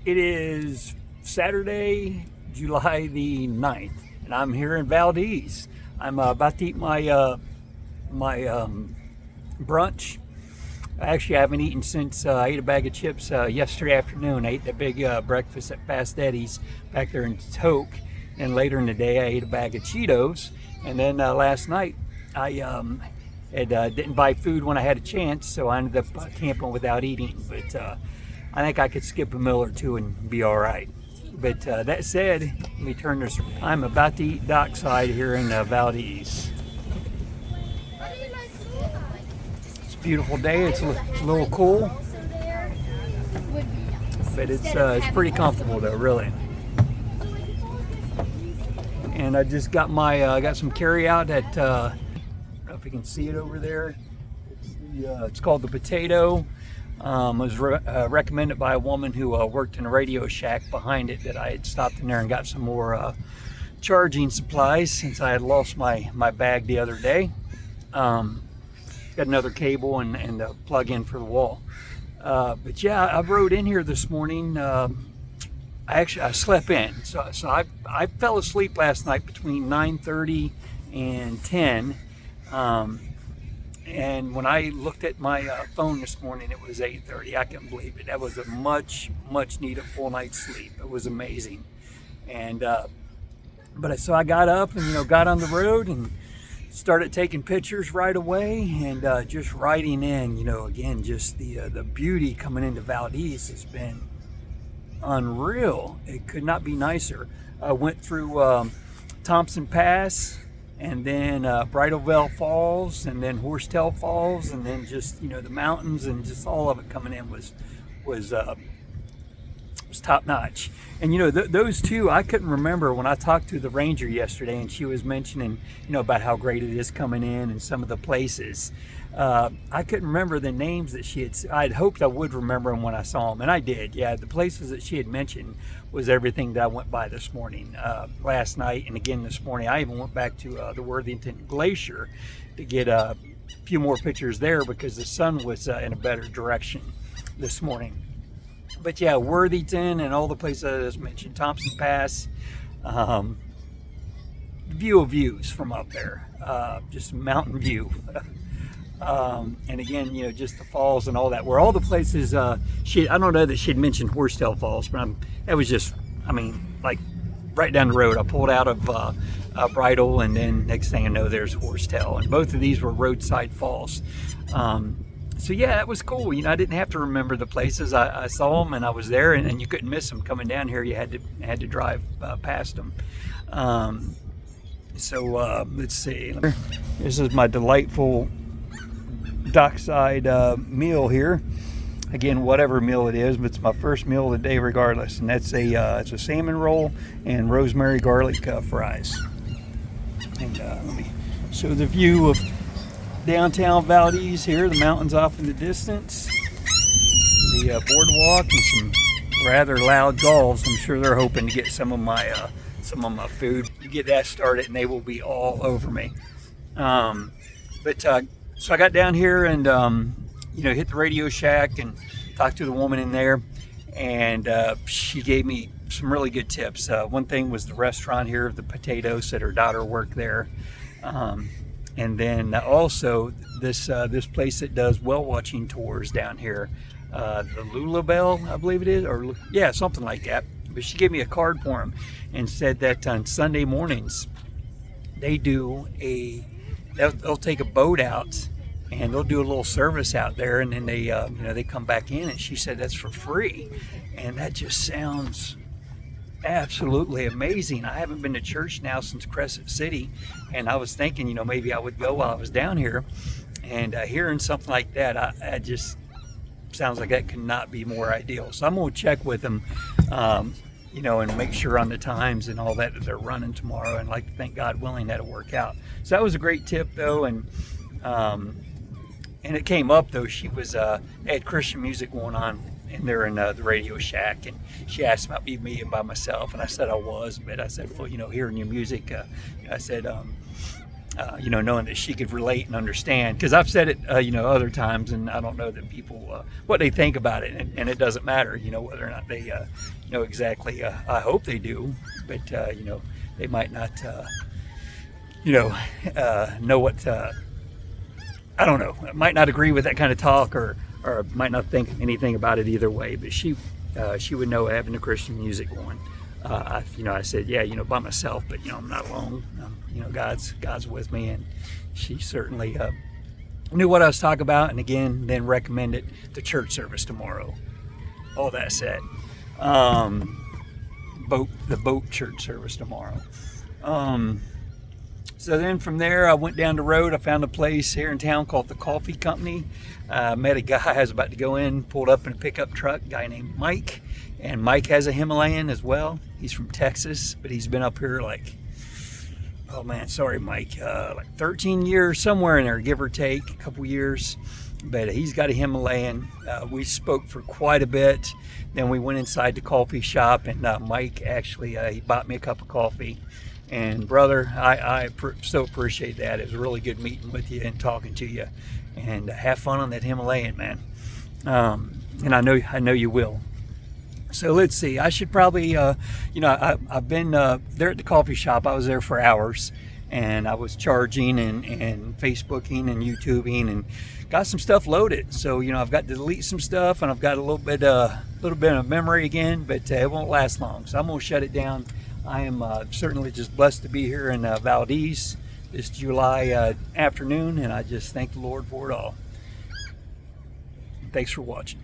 It is Saturday, July the 9th, and I'm here in Valdez. I'm about to eat my brunch. Actually, I haven't eaten since I ate a bag of chips yesterday afternoon. I ate that big breakfast at Fast Eddie's back there in Toke. And later in the day, I ate a bag of Cheetos. And then last night, I didn't buy food when I had a chance, so I ended up camping without eating. But I think I could skip a meal or two and be all right. But that said, let me turn this. I'm about to eat dockside here in Valdez. It's a beautiful day. It's a little cool, but it's pretty comfortable though, really. And I just got my got some carry out at I don't know if you can see it over there. It's called the Potato. It was recommended by a woman who worked in a Radio Shack behind it, that I had stopped in there and got some more charging supplies since I had lost my bag the other day. Got another cable and a plug in for the wall. But yeah, I rode in here this morning. I slept in, so I fell asleep last night between 9:30 and 10. And when I looked at my phone this morning, it was 8:30. I couldn't believe it. That was a much needed full night's sleep. It was amazing. And so I got up and got on the road and started taking pictures right away, and just riding in. Again, just the beauty coming into Valdez has been unreal. It could not be nicer. I went through Thompson Pass, and then Bridalveil Falls, and then Horsetail Falls, and then just the mountains, and just all of it coming in was top notch. And those two, I couldn't remember when I talked to the ranger yesterday, and she was mentioning about how great it is coming in and some of the places. I couldn't remember the names that she had. I'd hoped I would remember them when I saw them, and I did. Yeah, the places that she had mentioned was everything that I went by this morning, last night, and again this morning. I even went back to the Worthington Glacier to get a few more pictures there because the sun was in a better direction this morning. But yeah, Worthington and all the places I just mentioned, Thompson Pass, views from up there, just mountain view. And again, just the falls and all that, where all the places, I don't know that she'd mentioned Horsetail Falls, but that was just, like right down the road. I pulled out of Bridle, and then next thing I know, there's Horsetail, and both of these were roadside falls. So yeah, it was cool. I didn't have to remember the places. I saw them and I was there, and you couldn't miss them. Coming down here, you had to drive past them. Let's see. This is my delightful dockside meal here. Again, whatever meal it is, but it's my first meal of the day regardless. And that's it's a salmon roll and rosemary garlic fries. And let me show the view of downtown Valdez here, the mountains off in the distance, the boardwalk, and some rather loud gulls. I'm sure they're hoping to get some of my food. You get that started and they will be all over me. So I got down here and hit the Radio Shack and talked to the woman in there, and she gave me some really good tips. One thing was the restaurant here, the Potato, said her daughter worked there. And then also this place that does whale watching tours down here, the Lulabelle, I believe it is, or yeah, something like that. But she gave me a card for them and said that on Sunday mornings they do they'll take a boat out and they'll do a little service out there, and then they come back in, and she said that's for free, and that just sounds absolutely amazing. I haven't been to church now since Crescent City, and I was thinking maybe I would go while I was down here, and hearing something like that, I just sounds like that could not be more ideal. So I'm going to check with them and make sure on the times and all that they're running tomorrow, and like to think, God willing, that'll work out. So that was a great tip though. And it came up though, she was had Christian music going on in there in the Radio Shack, and she asked about me by myself, and I said I was, but I said, well, hearing your music, I said knowing that she could relate and understand. Because I've said it, other times, and I don't know that people, what they think about it, and it doesn't matter, whether or not they know exactly. I hope they do, but, they might not, know what, I don't know, might not agree with that kind of talk, or might not think anything about it either way, but she would know having the Christian music going. I said, yeah, by myself, but I'm not alone. God's with me, and she certainly knew what I was talking about, and again, then recommended the church service tomorrow. All that said, the boat church service tomorrow. So then from there, I went down the road. I found a place here in town called the Coffee Company. Met a guy I was about to go in, pulled up in a pickup truck, a guy named Mike. And Mike has a Himalayan as well. He's from Texas, but he's been up here like 13 years, somewhere in there, give or take, a couple years. But he's got a Himalayan. We spoke for quite a bit. Then we went inside the coffee shop, and Mike actually, he bought me a cup of coffee. And brother, I so appreciate that. It was a really good meeting with you and talking to you. And have fun on that Himalayan, man. And I know you will. So let's see. I should probably, I've been there at the coffee shop. I was there for hours, and I was charging and Facebooking and YouTubing, and got some stuff loaded. So I've got to delete some stuff, and I've got a little bit of memory again, but it won't last long. So I'm gonna shut it down. I am certainly just blessed to be here in Valdez this July afternoon, and I just thank the Lord for it all. Thanks for watching.